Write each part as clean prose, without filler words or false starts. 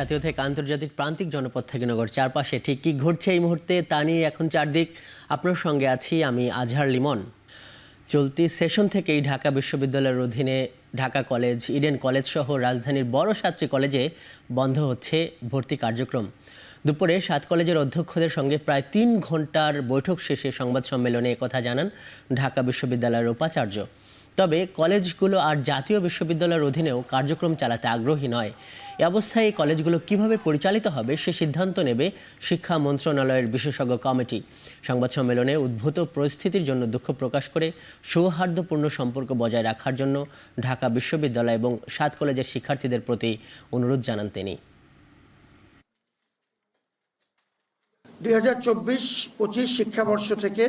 জাতীয় থেকে আন্তর্জাতিক প্রান্তিক জনপদ থেকে নগর চারপাশে ঠিক কী ঘটছে এই মুহূর্তে তা নিয়ে এখন চারদিক। আপনার সঙ্গে আছি আমি আজহার লিমন। চলতি সেশন থেকেই ঢাকা বিশ্ববিদ্যালয়ের অধীনে ঢাকা কলেজ, ইডেন কলেজ সহ রাজধানীর বড় 7টি কলেজে বন্ধ হচ্ছে ভর্তি কার্যক্রম। দুপুরে 7 কলেজের অধ্যক্ষদের সঙ্গে প্রায় 3 ঘন্টার বৈঠক শেষে সংবাদ সম্মেলনে একথা জানান ঢাকা বিশ্ববিদ্যালয়ের উপাচার্য। তবে কলেজগুলো আর জাতীয় বিশ্ববিদ্যালয়ের অধীনেও কার্যক্রম চালাতে আগ্রহী নয়। এ অবস্থায় এই কলেজগুলো কিভাবে পরিচালিত হবে সে সিদ্ধান্ত নেবে শিক্ষা মন্ত্রণালয়ের বিশেষজ্ঞ কমিটি। সংবাদ সম্মেলনে উদ্ভূত পরিস্থিতির জন্য দুঃখ প্রকাশ করে সৌহার্দ্যপূর্ণ সম্পর্ক বজায় রাখার জন্য ঢাকা বিশ্ববিদ্যালয় এবং 7 কলেজের শিক্ষার্থীদের প্রতি অনুরোধ জানান তিনি। 2024-25 শিক্ষাবর্ষ থেকে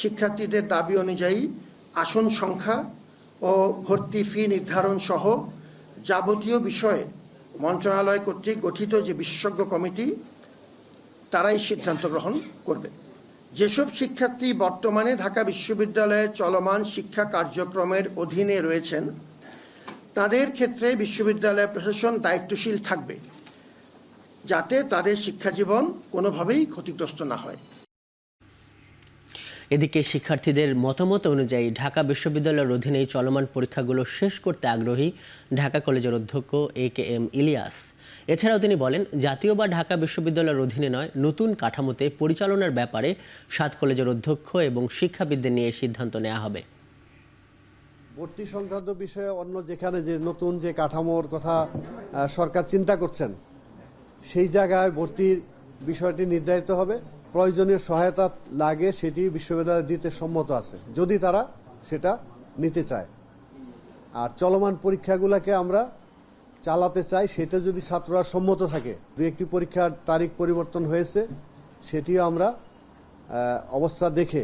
শিক্ষার্থীদের দাবি অনুযায়ী আসন সংখ্যা ও ভর্তি ফি নির্ধারণ সহ যাবতীয় বিষয়ে মন্ত্রণালয় কর্তৃক গঠিত যে বিশেষজ্ঞ কমিটি তারাই সিদ্ধান্ত গ্রহণ করবে। যেসব শিক্ষার্থী বর্তমানে ঢাকা বিশ্ববিদ্যালয়ের চলমান শিক্ষা কার্যক্রমের অধীনে রয়েছেন তাদের ক্ষেত্রে বিশ্ববিদ্যালয় প্রশাসন দায়িত্বশীল থাকবে যাতে তাদের শিক্ষাজীবন কোনোভাবেই ক্ষতিগ্রস্ত না হয়। এদিকে শিক্ষার্থীদের মতামত অনুযায়ী ঢাকা বিশ্ববিদ্যালয়ের অধীনে চলমান পরীক্ষাগুলো শেষ করতে আগ্রহী ঢাকা কলেজের অধ্যক্ষ AKM ইলিয়াস। এছাড়াও তিনি বলেন, জাতীয় বা ঢাকা বিশ্ববিদ্যালয়ের অধীনে নয়, নতুন কাঠামোতে পরিচালনার ব্যাপারে 7 কলেজের অধ্যক্ষ এবং শিক্ষাবিদদের নিয়ে সিদ্ধান্ত নেওয়া হবে। ভর্তি সংক্রান্ত বিষয়ে অন্য যেখানে যে নতুন যে কাঠামোর কথা সরকার চিন্তা করছেন সেই জায়গায় ভর্তির বিষয়টি নির্ধারিত হবে। প্রয়োজনীয় সহায়তা লাগে সেটি বিশ্ববিদ্যালয় দিতে সম্মত আছে যদি তারা সেটা নিতে চায়। আর চলমান পরীক্ষাগুলোকে আমরা চালাতে চাই সেটা যদি ছাত্ররা সম্মত থাকে। 2-1টি পরীক্ষার তারিখ পরিবর্তন হয়েছে সেটিও আমরা অবস্থা দেখে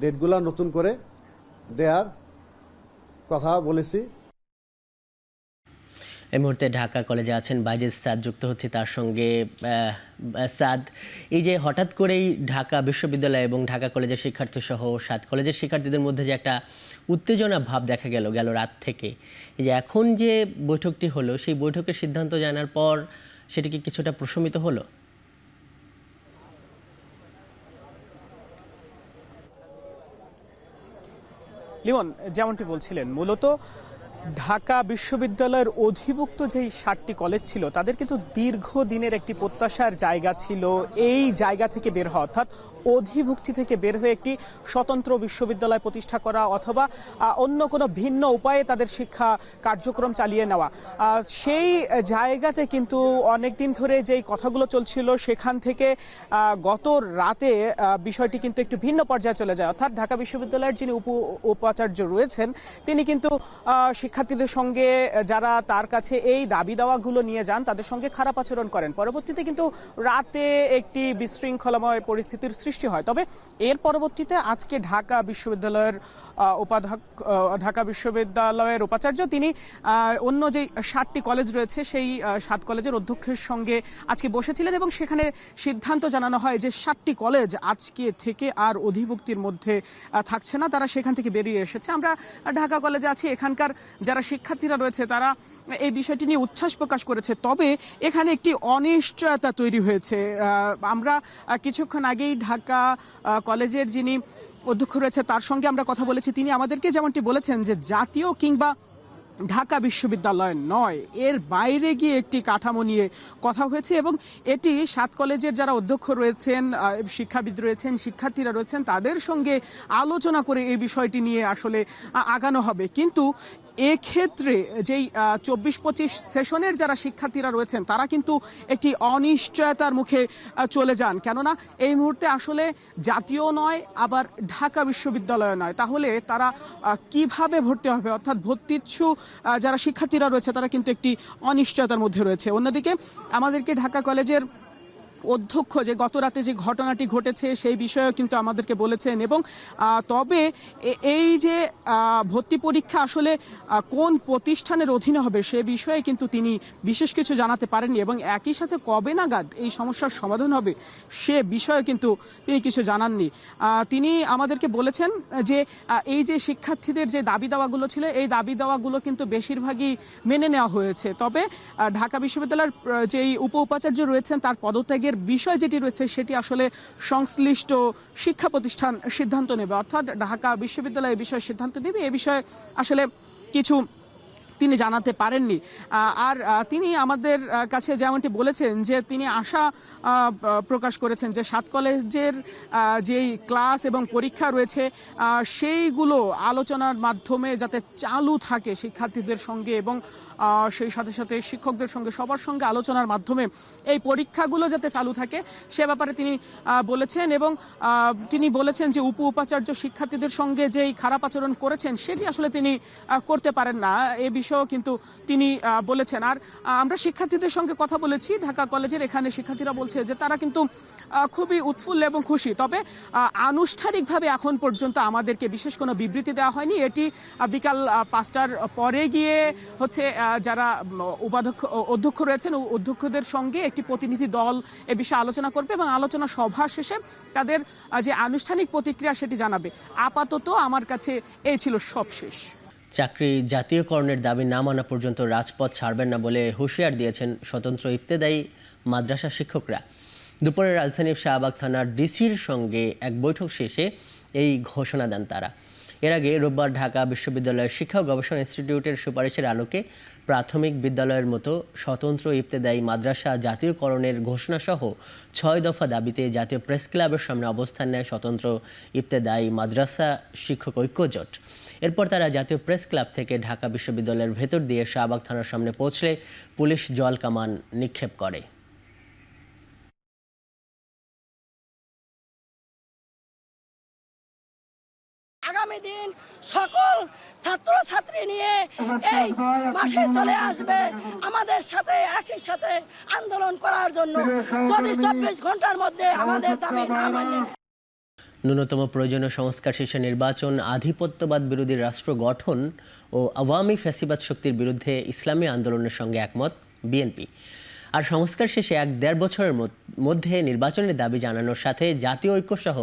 ডেটগুলা নতুন করে দেওয়ার কথা বলেছি। এই মুহূর্তে ঢাকা কলেজে আছেন বাইজিদ সাদ, যুক্ত হচ্ছে তার সঙ্গে। সাদ, এই যে হঠাৎ করেই ঢাকা বিশ্ববিদ্যালয় এবং ঢাকা কলেজের শিক্ষার্থী সহ 7 কলেজের শিক্ষার্থীদের মধ্যে যে একটা উত্তেজনা ভাব দেখা গেল রাত থেকে, এই যে এখন যে বৈঠকটি হলো সেই বৈঠকের সিদ্ধান্ত জানার পর সেটি কি কিছুটা প্রশমিত হলো? লিমন, যেমনটি বলছিলেন, মূলত ঢাকা বিশ্ববিদ্যালয়ের অধিভুক্ত যেই 7টি কলেজ ছিল তাদের কিন্তু দীর্ঘদিনের একটি প্রত্যাশার জায়গা ছিল এই জায়গা থেকে বের হওয়া, অর্থাৎ অধিভুক্তি থেকে বের হয়ে একটি স্বতন্ত্র বিশ্ববিদ্যালয় প্রতিষ্ঠা করা অথবা অন্য কোনো ভিন্ন উপায়ে তাদের শিক্ষা কার্যক্রম চালিয়ে নেওয়া। সেই জায়গাতে কিন্তু অনেকদিন ধরে যেই কথাগুলো চলছিল সেখান থেকে গত রাতে বিষয়টি কিন্তু একটু ভিন্ন পর্যায়ে চলে যায়। অর্থাৎ ঢাকা বিশ্ববিদ্যালয়ের যিনি উপাচার্য রয়েছেন তিনি কিন্তু শিক্ষার্থীদের সঙ্গে যারা তার কাছে এই দাবি দাওয়াগুলো নিয়ে যান তাদের সঙ্গে খারাপ আচরণ করেন। পরবর্তীতে কিন্তু রাতে একটি বিশৃঙ্খলাময় পরিস্থিতির সৃষ্টি হয়। তবে এর পরবর্তীতে আজকে ঢাকা বিশ্ববিদ্যালয়ের উপাচার্য তিনি অন্য যে 7টি কলেজ রয়েছে সেই 7 কলেজের অধ্যক্ষের সঙ্গে আজকে বসেছিলেন এবং সেখানে সিদ্ধান্ত জানানো হয় যে 7টি কলেজ আজকে থেকে আর অধিভুক্তির মধ্যে থাকছে না, তারা সেখান থেকে বেরিয়ে এসেছে। আমরা ঢাকা কলেজে আছি, এখানকার যারা শিক্ষার্থীরা রয়েছে তারা এই বিষয়টি নিয়ে উচ্ছ্বাস প্রকাশ করেছে। তবে এখানে একটি অনিশ্চয়তা তৈরি হয়েছে। আমরা কিছুক্ষণ আগেই ঢাকা কলেজের যিনি অধ্যক্ষ রয়েছে তার সঙ্গে আমরা কথা বলেছি। তিনি আমাদেরকে যেমনটি বলেছেন যে জাতীয় কিংবা ঢাকা বিশ্ববিদ্যালয় নয়, এর বাইরে গিয়ে একটি কাঠামো নিয়ে কথা হয়েছে এবং এটি 7 কলেজের যারা অধ্যক্ষ রয়েছেন, শিক্ষাবিদ রয়েছেন, শিক্ষার্থীরা রয়েছেন তাদের সঙ্গে আলোচনা করে এই বিষয়টি নিয়ে আসলে আগানো হবে। কিন্তু এক্ষেত্রে যেই 24-25 সেশনের যারা শিক্ষার্থীরা রয়েছেন তারা কিন্তু একটি অনিশ্চয়তার মুখে চলে যান। কেননা এই মুহূর্তে আসলে জাতীয় নয় আবার ঢাকা বিশ্ববিদ্যালয় নয়, তাহলে তারা কিভাবে ভর্তি হবে? অর্থাৎ ভর্তিচ্ছু যারা শিক্ষার্থীরা রয়েছে তারা কিন্তু একটি অনিশ্চয়তার মধ্যে রয়েছে। অন্যদিকে আমাদেরকে ঢাকা কলেজের অধ্যক্ষ যে গত রাতে যে ঘটনাটি ঘটেছে সেই বিষয়েও কিন্তু আমাদেরকে বলেছেন এবং তবে এই যে ভর্তি পরীক্ষা আসলে কোন প্রতিষ্ঠানের অধীনে হবে সে বিষয়ে কিন্তু তিনি বিশেষ কিছু জানাতে পারেননি এবং একই সাথে কবে নাগাদ এই সমস্যার সমাধান হবে সে বিষয়ে কিন্তু তিনি কিছু জানাননি। তিনি আমাদেরকে বলেছেন যে এই যে শিক্ষার্থীদের যে দাবি দাওয়াগুলো ছিল এই দাবি দাওয়াগুলো কিন্তু বেশিরভাগই মেনে নেওয়া হয়েছে, তবে ঢাকা বিশ্ববিদ্যালয়ের যেই উপাচার্য রয়েছেন তার পদত্যাগের বিষয় যেটি রয়েছে সেটি আসলে সংশ্লিষ্ট শিক্ষা প্রতিষ্ঠান সিদ্ধান্ত নেবে, অর্থাৎ ঢাকা বিশ্ববিদ্যালয় এই বিষয়ে সিদ্ধান্ত নেবে। এ বিষয়ে আসলে কিছু তিনি জানাতে পারেননি। আর তিনি আমাদের কাছে যেমনটি বলেছেন যে তিনি আশা প্রকাশ করেছেন যে 7 কলেজের যেই ক্লাস এবং পরীক্ষা রয়েছে সেইগুলো আলোচনার মাধ্যমে যাতে চালু থাকে শিক্ষার্থীদের সঙ্গে এবং সেই সাথে সাথে শিক্ষকদের সঙ্গে সবার সঙ্গে আলোচনার মাধ্যমে এই পরীক্ষাগুলো যাতে চালু থাকে সে ব্যাপারে তিনি বলেছেন এবং তিনি বলেছেন যে উপাচার্য শিক্ষার্থীদের সঙ্গে যেই খারাপ আচরণ করেছেন সেটি আসলে তিনি করতে পারেন না, এ বিষয়েও কিন্তু তিনি বলেছেন। আর আমরা শিক্ষার্থীদের সঙ্গে কথা বলেছি ঢাকা কলেজের, এখানে শিক্ষার্থীরা বলছে যে তারা কিন্তু খুবই উৎফুল্ল এবং খুশি, তবে আনুষ্ঠানিকভাবে এখন পর্যন্ত আমাদেরকে বিশেষ কোনো বিবৃতি দেওয়া হয়নি। এটি বিকাল 5টার পরে গিয়ে হচ্ছে যারা অধ্যক্ষ রয়েছেন অধ্যক্ষদের সঙ্গে একটি প্রতিনিধি দল এ বিষয়ে আলোচনা করবে এবং আলোচনা সভা শেষে তাদের যে আনুষ্ঠানিক প্রতিক্রিয়া সেটি জানাবে। আপাতত আমার কাছে এই ছিল সব শেষ। চাকরি জাতীয়করণের দাবি না মানা পর্যন্ত রাজপথ ছাড়বেন না বলে হুঁশিয়ার দিয়েছেন স্বতন্ত্র ইবতেদায়ী মাদ্রাসা শিক্ষকরা। দুপুরে রাজধানীর শাহবাগ থানার ডিসির সঙ্গে এক বৈঠক শেষে এই ঘোষণা দেন তারা। এর আগে রোববার ঢাকা বিশ্ববিদ্যালয়ের শিক্ষা ও গবেষণা ইনস্টিটিউটের সুপারিশের আলোকে প্রাথমিক বিদ্যালয়ের মতো স্বতন্ত্র ইবতেদায়ী মাদ্রাসা জাতীয়করণের ঘোষণাসহ 6 দফা দাবিতে জাতীয় প্রেস ক্লাবের সামনে অবস্থান নেয় স্বতন্ত্র ইবতেদায়ী মাদ্রাসা শিক্ষক ঐক্যজোট। এরপর তারা জাতীয় প্রেস ক্লাব থেকে ঢাকা বিশ্ববিদ্যালয়ের ভেতর দিয়ে শাহবাগ থানার সামনে পৌঁছলে পুলিশ জল কামান নিক্ষেপ করে। আগামী দিন সকল ছাত্রছাত্রী নিয়ে এই মাঠে চলে আসবে আমাদের সাথে একই সাথে আন্দোলন করার জন্য, যদি 24 ঘন্টার মধ্যে আমাদের দাবি না মানে। ন্যূনতম প্রয়োজনীয় সংস্কার শেষে নির্বাচন, আধিপত্যবাদ বিরোধী রাষ্ট্র গঠন ও আওয়ামী ফ্যাসিবাদ শক্তির বিরুদ্ধে ইসলামী আন্দোলনের সঙ্গে একমত বিএনপি। আর সংস্কার শেষে 1-1.5 বছরের মধ্যে নির্বাচনের দাবি জানানোর সাথে জাতীয় ঐক্যসহ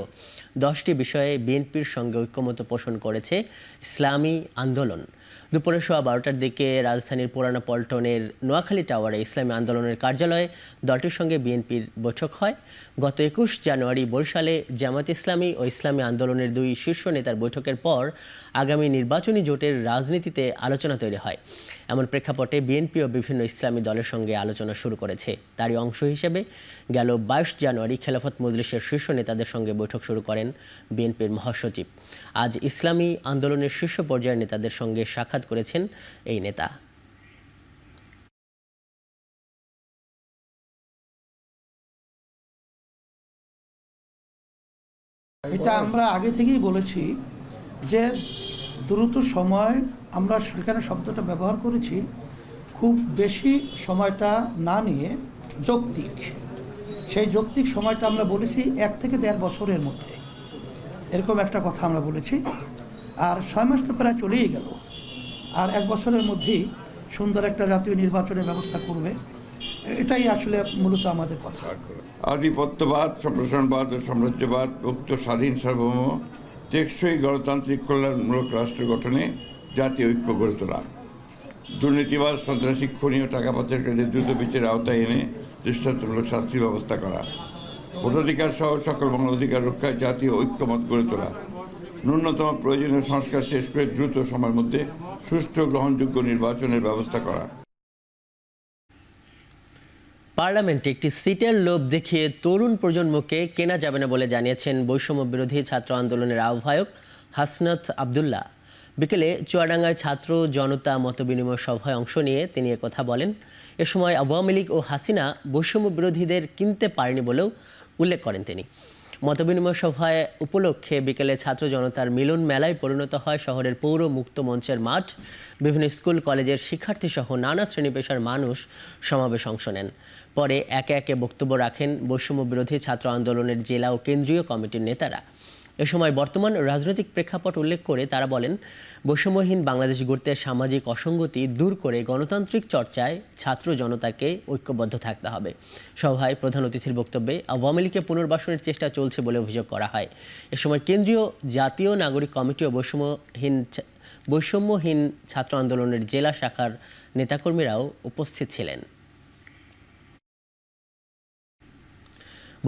10টি বিষয়ে বিএনপির সঙ্গে ঐক্যমত পোষণ করেছে ইসলামী আন্দোলন। দুপুরে 12টার দিকে রাজধানীর পুরানা পল্টনের নোয়াখালী টাওয়ারে ইসলামী আন্দোলনের কার্যালয়ে দলটির সঙ্গে বিএনপির বৈঠক হয়। গত 21 জানুয়ারি বরিশালে জামায়াত ইসলামী ও ইসলামী আন্দোলনের 2 শীর্ষ নেতার বৈঠকের পর আগামী নির্বাচনী জোটের রাজনীতিতে আলোচনা তৈরি হয়। এমন প্রেক্ষাপটে বিএনপিও বিভিন্ন ইসলামী দলের সঙ্গে আলোচনা শুরু করেছে। তারই অংশ হিসেবে গেল 22 জানুয়ারি খেলাফত মজলিসের শীর্ষ নেতাদের সঙ্গে বৈঠক শুরু করেন বিএনপির মহাসচিব। আজ ইসলামী আন্দোলনের শীর্ষ পর্যায়ের নেতাদের সঙ্গে সাক্ষাৎ করেছেন এই নেতা। এটা আমরা আগে থেকেই বলেছি যে দ্রুত সময়, আমরা সেখানে শব্দটা ব্যবহার করেছি, খুব বেশি সময়টা না নিয়ে যৌক্তিক, সেই যৌক্তিক সময়টা আমরা বলেছি 1 থেকে 1.5 বছরের মধ্যে, এরকম একটা কথা আমরা বলেছি। আর 6 মাস তো প্রায় চলেই গেল, আর 1 বছরের মধ্যেই সুন্দর একটা জাতীয় নির্বাচনের ব্যবস্থা করবে, এটাই আসলে মূলত আমাদের কথা। আধিপত্যবাদ, সম্প্রসারণবাদ ও সাম্রাজ্যবাদ মুক্ত, স্বাধীন, সার্বভৌম, টেকসই গণতান্ত্রিক কল্যাণমূলক রাষ্ট্র গঠনে জাতীয় ঐক্য গড়ে তোলা, দুর্নীতিবাদ, সন্ত্রাসী, খুনি ও টাকা পাচারকারীদের দ্রুত বিচারের আওতায় এনে দৃষ্টান্তমূলক শাস্তির ব্যবস্থা করা, ভোটাধিকার সহ সকল মানবাধিকার রক্ষায় জাতীয় ঐক্যমত গড়ে তোলা, ন্যূনতম প্রয়োজনীয় সংস্কার শেষ করে দ্রুত সময়ের মধ্যে সুষ্ঠু গ্রহণযোগ্য নির্বাচনের ব্যবস্থা করা। পার্লামেন্টে একটি সিটের লোভ দেখিয়ে তরুণ প্রজন্মকে কেনা যাবে না বলে জানিয়েছেন বৈষম্য বিরোধী ছাত্র আন্দোলনের আহ্বায়ক হাসনাত আবদুল্লাহ। বিকেলে চুয়াডাঙ্গায় ছাত্র জনতা মতবিনিময় সভায় অংশ নিয়ে তিনি একথা বলেন। এ সময় আওয়ামী লীগ ও হাসিনা বৈষম্য বিরোধীদের কিনতে পারেনি বলেও উল্লেখ করেন তিনি। মতবিনিময় সভায় উপলক্ষে বিকেলে ছাত্র জনতার মিলন মেলায় পরিণত হয় শহরের পৌর মুক্ত মঞ্চের মাঠ। বিভিন্ন স্কুল কলেজের শিক্ষার্থী সহ নানা শ্রেণী পেশার মানুষ সমাবেশে অংশ নেন। পরে একে একে বক্তব্য রাখেন বৈষম্য বিরোধী ছাত্র আন্দোলনের জেলা ও কেন্দ্রীয় কমিটির নেতারা। এ সময় বর্তমান রাজনৈতিক প্রেক্ষাপট উল্লেখ করে তারা বলেন, বৈষম্যহীন বাংলাদেশ গড়তে সামাজিক অসঙ্গতি দূর করে গণতান্ত্রিক চর্চায় ছাত্র জনতাকে ঐক্যবদ্ধ থাকতে হবে। সভায় প্রধান অতিথির বক্তব্যে আওয়ামী লীগকে পুনর্বাসনের চেষ্টা চলছে বলে অভিযোগ করা হয়। এ সময় কেন্দ্রীয় জাতীয় নাগরিক কমিটি ও বৈষম্যহীন ছাত্র আন্দোলনের জেলা শাখার নেতাকর্মীরাও উপস্থিত ছিলেন।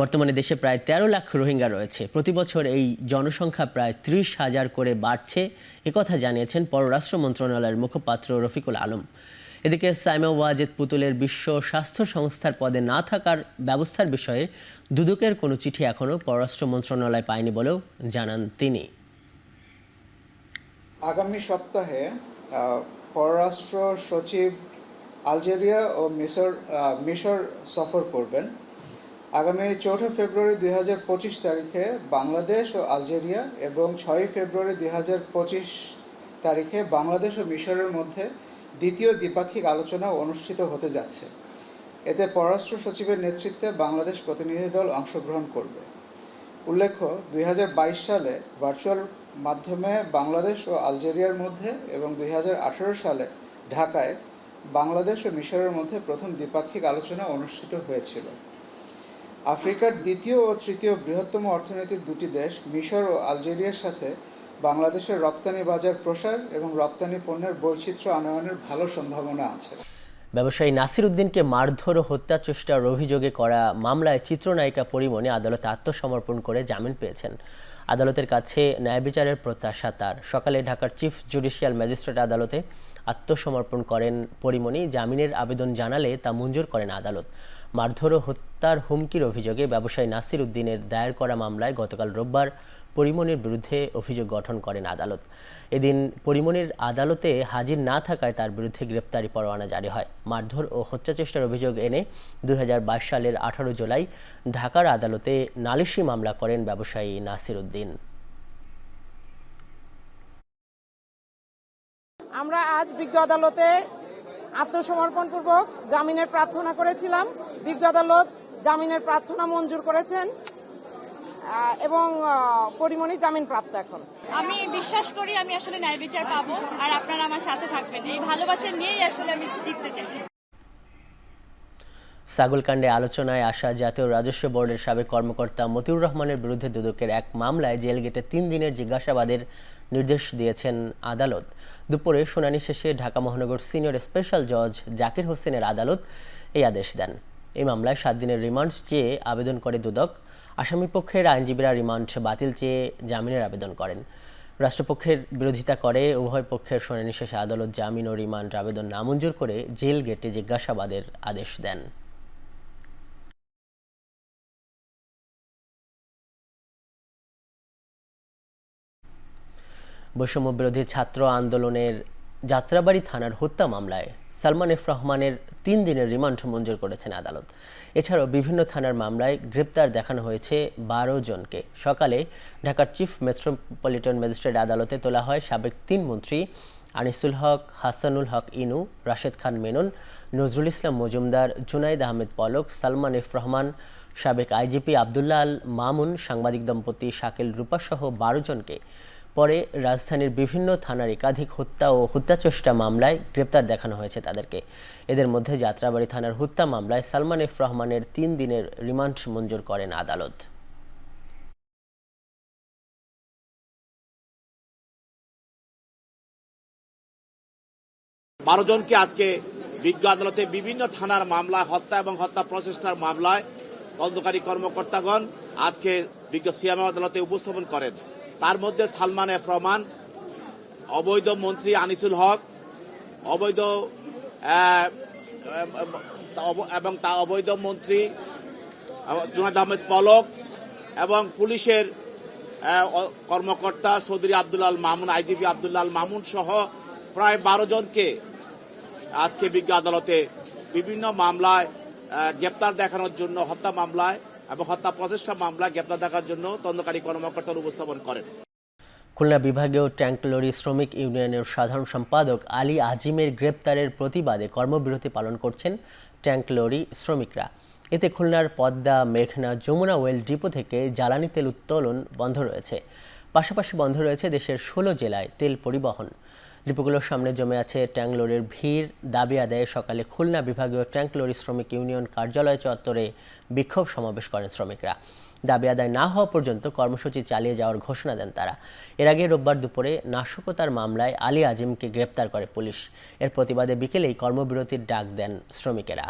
বর্তমানে দেশে প্রায় 13 লাখ রোহিঙ্গা রয়েছে। প্রতি বছর এই জনসংখ্যা প্রায় 30,000 করে বাড়ছে, একথা জানিয়েছেন পররাষ্ট্র মন্ত্রণালয়ের মুখপাত্র রফিকুল আলম। এদিকে সাইমা ওয়াজেদ পুতুলের বিশ্ব স্বাস্থ্য সংস্থার পদে না থাকার ব্যবস্থার বিষয়ে দুদকের কোনো চিঠি এখনও পররাষ্ট্র মন্ত্রণালয় পায়নি বলেও জানান তিনি। আগামী সপ্তাহে পররাষ্ট্র সচিব আলজেরিয়া ও মিশর সফর করবেন। আগামী 4 ফেব্রুয়ারি 2025 তারিখে বাংলাদেশ ও আলজেরিয়া এবং 6 ফেব্রুয়ারি 2025 তারিখে বাংলাদেশ ও মিশরের মধ্যে দ্বিতীয় দ্বিপাক্ষিক আলোচনা অনুষ্ঠিত হতে যাচ্ছে। এতে পররাষ্ট্র সচিবের নেতৃত্বে বাংলাদেশ প্রতিনিধি দল অংশগ্রহণ করবে। উল্লেখ্য, 2022 সালে ভার্চুয়াল মাধ্যমে বাংলাদেশ ও আলজেরিয়ার মধ্যে এবং 2018 সালে ঢাকায় বাংলাদেশ ও মিশরের মধ্যে প্রথম দ্বিপাক্ষিক আলোচনা অনুষ্ঠিত হয়েছিল। আফ্রিকার দ্বিতীয় ও তৃতীয় বৃহত্তম অর্থনীতির দুটি দেশ মিশর ও আলজেরিয়ার সাথে বাংলাদেশের রপ্তানি বাজার প্রসার এবং রপ্তানি পণ্যের বৈচিত্র্য আনয়নের ভালো সম্ভাবনা আছে। ব্যবসায়ী নাসির উদ্দিনকে মারধর ও হত্যা চেষ্টার অভিযোগে করা মামলায় চিত্রনায়িকা পরিমণি আদালতে আত্মসমর্পণ করে জামিন পেয়েছেন। আদালতের কাছে ন্যায় বিচারের প্রত্যাশা তার। সকালে ঢাকার চিফ জুডিশিয়াল ম্যাজিস্ট্রেট আদালতে আত্মসমর্পণ করেন পরিমণি। জামিনের আবেদন জানালে তা মঞ্জুর করেন আদালত। মারধর ও হত্যার হুমকির অভিযোগে ব্যবসায়ী নাসির উদ্দিনের দায়ের করা মামলায় গতকাল রোববার পরিমণির বিরুদ্ধে অভিযোগ গঠন করেন আদালত। এদিন পরিমণির আদালতে হাজির না থাকায় তার বিরুদ্ধে গ্রেপ্তারি পরোয়ানা জারি হয়। মারধর ও হত্যা চেষ্টার অভিযোগ এনে 2022 সালের 18 জুলাই ঢাকার আদালতে নালিশি মামলা করেন ব্যবসায়ী নাসির উদ্দিন। আমরা আজ বিজ্ঞ আদালতে আত্মসমর্পণপূর্বক জামিনের প্রার্থনা করেছিলাম। বিজ্ঞ আদালত জামিনের প্রার্থনা মঞ্জুর করেছেন এবং পরিমণি জামিন প্রাপ্ত। এখন আমি বিশ্বাস করি আমি আসলে ন্যায় বিচার পাবো, আর আপনারা আমার সাথে থাকবেন। এই ভালোবাসা নিয়েই আসলে আমি জিততে চাই। ছাগলকাণ্ডে আলোচনায় আসা জাতীয় রাজস্ব বোর্ডের সাবেক কর্মকর্তা মতিউর রহমানের বিরুদ্ধে দুদকের এক মামলায় জেল গেটে 3 দিনের জিজ্ঞাসাবাদের নির্দেশ দিয়েছেন আদালত। দুপুরে শুনানি শেষে ঢাকা মহানগর সিনিয়র স্পেশাল জজ জাকির হোসেনের আদালত এই আদেশ দেন। এই মামলায় 7 দিনের রিমান্ড চেয়ে আবেদন করে দুদক। আসামি পক্ষের আইনজীবীরা রিমান্ড বাতিল চেয়ে জামিনের আবেদন করেন। রাষ্ট্রপক্ষের বিরোধিতা করে উভয় পক্ষের শুনানি শেষে আদালত জামিন ও রিমান্ড আবেদন নামঞ্জুর করে জেল গেটে জিজ্ঞাসাবাদের আদেশ দেন। বৈষম্য বিরোধী ছাত্র আন্দোলনের যাত্রাবাড়ি থানার হত্যা মামলায় সালমান এফ রহমানের 3 দিনের রিমান্ড মঞ্জুর করেছেন আদালত। এছাড়াও বিভিন্ন থানার মামলায় গ্রেপ্তার দেখানো হয়েছে 12 জনকে। সকালে ঢাকার চিফ মেট্রোপলিটন ম্যাজিস্ট্রেট আদালতে তোলা হয় সাবেক 3 মন্ত্রী আনিসুল হক, হাসানুল হক ইনু, রাশেদ খান মেনন, নজরুল ইসলাম মজুমদার, জুনাইদ আহমেদ পলক, সালমান এফ রহমান, সাবেক আইজিপি আবদুল্লাহ আল মামুন, সাংবাদিক দম্পতি শাকিল রূপা সহ 12 জনকে। পরে রাজধানীর বিভিন্ন থানার একাধিক হত্যা ও হত্যাচেষ্টা মামলায় গ্রেপ্তার দেখানো হয়েছে তাদেরকে। এদের মধ্যে যাত্রাবাড়ি থানার হত্যা মামলায় সালমান এফ রহমানের 3 দিনের রিমান্ড মঞ্জুর করেন আদালত। বারো জনকে আজকে বিজ্ঞ আদালতে বিভিন্ন থানার মামলায় হত্যা এবং হত্যা প্রচেষ্টার মামলায় তদন্তকারী কর্মকর্তাগণ আজকে বিজ্ঞ সিএম আদালতে উপস্থাপন করেন। তার মধ্যে সালমান এফ রহমান, অবৈধ মন্ত্রী আনিসুল হক, অবৈধ মন্ত্রী জুনাইদ আহমেদ পলক এবং পুলিশের কর্মকর্তা চৌধুরী আবদুল্লাহ আল মামুন, আইজিপি আবদুল্লাহ আল মামুন সহ প্রায় 12 জনকে আজকে বিজ্ঞ আদালতে বিভিন্ন মামলায় গ্রেপ্তার দেখানোর জন্য, হত্যা মামলায় এবং হত্যা প্রচেষ্টা মামলায় গ্রেপ্তার দেখার জন্য তদন্তকারী কর্মকর্তারা উপস্থাপন করেন। খুলনা বিভাগীয় ট্যাঙ্ক লরি শ্রমিক ইউনিয়নের সাধারণ সম্পাদক আলী আজিমের গ্রেপ্তারের প্রতিবাদে কর্মবিরতি পালন করছেন ট্যাঙ্ক লরি শ্রমিকরা। এতে খুলনার পদ্মা, মেঘনা, যমুনা ওয়েল ডিপো থেকে জ্বালানি তেল উত্তোলন বন্ধ রয়েছে। পাশাপাশি বন্ধ রয়েছে দেশের 16 জেলায় তেল পরিবহন। ডিপোগুলোর সামনে জমে আছে ট্যাঙ্ক লরির ভিড়। দাবি আদায়ে সকালে খুলনা বিভাগীয় ট্যাঙ্ক লরি শ্রমিক ইউনিয়ন কার্যালয় চত্বরে বিক্ষোভ সমাবেশ করেন শ্রমিকরা। দাবি আদায় না হওয়া পর্যন্ত কর্মসূচি চালিয়ে যাওয়ার ঘোষণা দেন তারা। এর আগে রোববার দুপুরে নাশকতার মামলায় আলী আজিমকে গ্রেপ্তার করে পুলিশ। এর প্রতিবাদে বিকেলেই কর্মবিরতির ডাক দেন শ্রমিকেরা।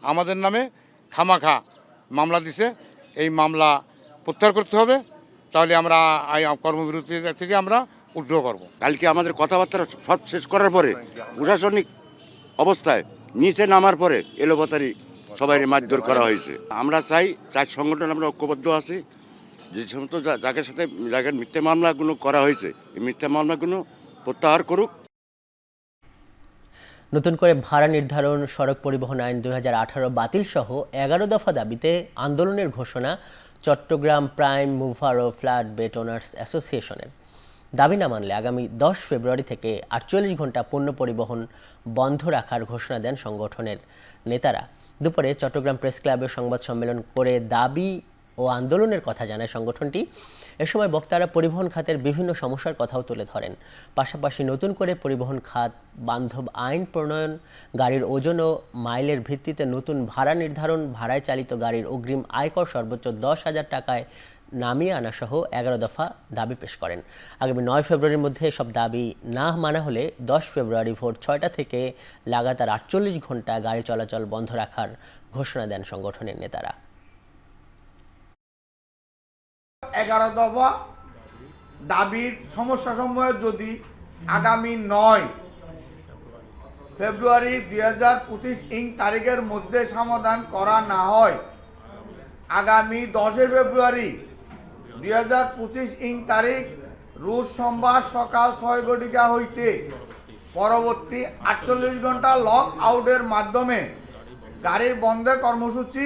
আমাদের নামে খামাখা মামলা দিছে, এই মামলা প্রত্যাহার করতে হবে, তাহলে আমরা কর্মবিরতি থেকে আমরা উইথড্র করব। কালকে আমাদের কথাবার্তা সব শেষ করার পরে প্রশাসনিক অবস্থায় নিচে নামার পরে এলোপাতারি সবাই মারধর করা হয়েছে। আমরা চাই 4 সংগঠন আমরা ঐক্যবদ্ধ আছি, যে সমস্ত যাদের সাথে যাদের মিথ্যা মামলাগুলো করা হয়েছে এই মিথ্যা মামলাগুলো প্রত্যাহার করুক। নতুন করে ভাড়া নির্ধারণ, সড়ক পরিবহন আইন 2018 বাতিল সহ 11 দফা দাবিতে আন্দোলনের ঘোষণা চট্টগ্রাম প্রাইম মুভার ও ফ্ল্যাট বেড ওনার্স অ্যাসোসিয়েশনের। দাবি না মানলে আগামী 10 ফেব্রুয়ারি থেকে 48 ঘন্টা পণ্য পরিবহন বন্ধ রাখার ঘোষণা দেন সংগঠনের নেতারা। দুপুরে চট্টগ্রাম প্রেস ক্লাবে সংবাদ সম্মেলন করে দাবি ও আন্দোলনের কথা জানায় সংগঠনটি। এ সময় বক্তারা পরিবহন খাতের বিভিন্ন সমস্যার কথাও তুলে ধরেন। পাশাপাশি নতুন করে পরিবহন খাত বান্ধব আইন প্রণয়ন, গাড়ির ওজন ও মাইলের ভিত্তিতে নতুন ভাড়া নির্ধারণ, ভাড়ায় চালিত গাড়ির অগ্রিম আয়কর সর্বোচ্চ 10,000 টাকায় নামিয়ে আনা সহ 11 দফা দাবি পেশ করেন। আগামী 9 ফেব্রুয়ারির মধ্যে সব দাবি না মানা হলে 10 ফেব্রুয়ারি ভোর 6টা থেকে লাগাতার 48 ঘন্টা গাড়ি চলাচল বন্ধ রাখার ঘোষণা দেন সংগঠনের নেতারা। 11 দফা দাবির সমস্যা সমূহ যদি আগামী 9 ফেব্রুয়ারি 2025 তারিখের মধ্যে সমাধান করা না হয়, আগামী 10 ফেব্রুয়ারি 2025 তারিখ রোজ সোমবার সকাল 6 ঘটিকা হইতে পরবর্তী 48 ঘন্টা লক আউটের মাধ্যমে গাড়ির বন্ধের কর্মসূচি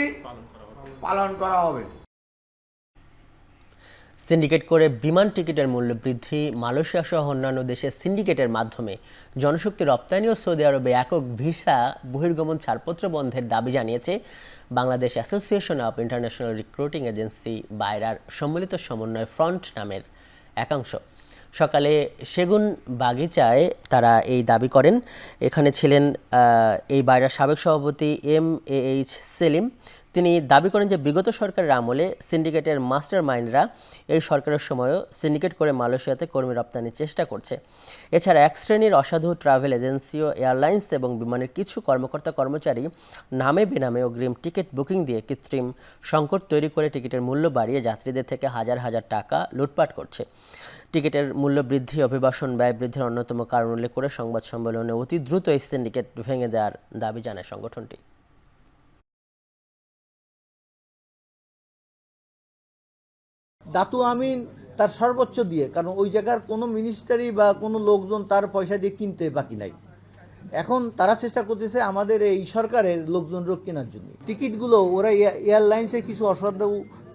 পালন করা হবে। সিন্ডিকেট করে বিমান টিকিটের মূল্য বৃদ্ধি, মালয়েশিয়া সহ অন্যান্য দেশের সিন্ডিকেটের মাধ্যমে জনশক্তি রপ্তানি ও সৌদি আরবে একক ভিসা বহির্গমন ছাড়পত্র বন্ধের দাবি জানিয়েছে Bangladesh association of international recruiting agency বায়রার সম্মিলিত সমন্বয় ফ্রন্ট নামের একাংশ। সকালে সেগুন বাগিচায় তারা এই দাবি করেন। এখানে ছিলেন এই বায়রার সাবেক সভাপতি MAH সেলিম। তিনি দাবি করেন যে বিগত সরকারের আমলে সিন্ডিকেটের মাস্টার মাইন্ডরা এই সরকারের সময়ও সিন্ডিকেট করে মালয়েশিয়াতে কর্মী রপ্তানির চেষ্টা করছে। এছাড়া এক শ্রেণীর অসাধু ট্রাভেল এজেন্সি ও এয়ারলাইন্স এবং বিমানের কিছু কর্মকর্তা কর্মচারী নামে বেনামে অগ্রিম টিকিট বুকিং দিয়ে কৃত্রিম সংকট তৈরি করে টিকিটের মূল্য বাড়িয়ে যাত্রীদের থেকে হাজার হাজার টাকা লুটপাট করছে। টিকিটের মূল্য বৃদ্ধি, অভিবাসন ব্যয় বৃদ্ধির অন্যতম কারণ উল্লেখ করে সংবাদ সম্মেলনে অতি দ্রুত এই সিন্ডিকেট ভেঙে দেওয়ার দাবি জানায় সংগঠনটি। দাতু আমিন তার সর্বোচ্চ দিয়ে, কারণ ওই জায়গার কোনো মিনিস্টারি বা কোনো লোকজন তার পয়সা দিয়ে কিনতে বাকি নাই। এখন তারা চেষ্টা করতেছে আমাদের এই সরকারের লোকজনরা কেনার জন্য। টিকিটগুলো ওরা এয়ারলাইন্সে কিছু অসাধু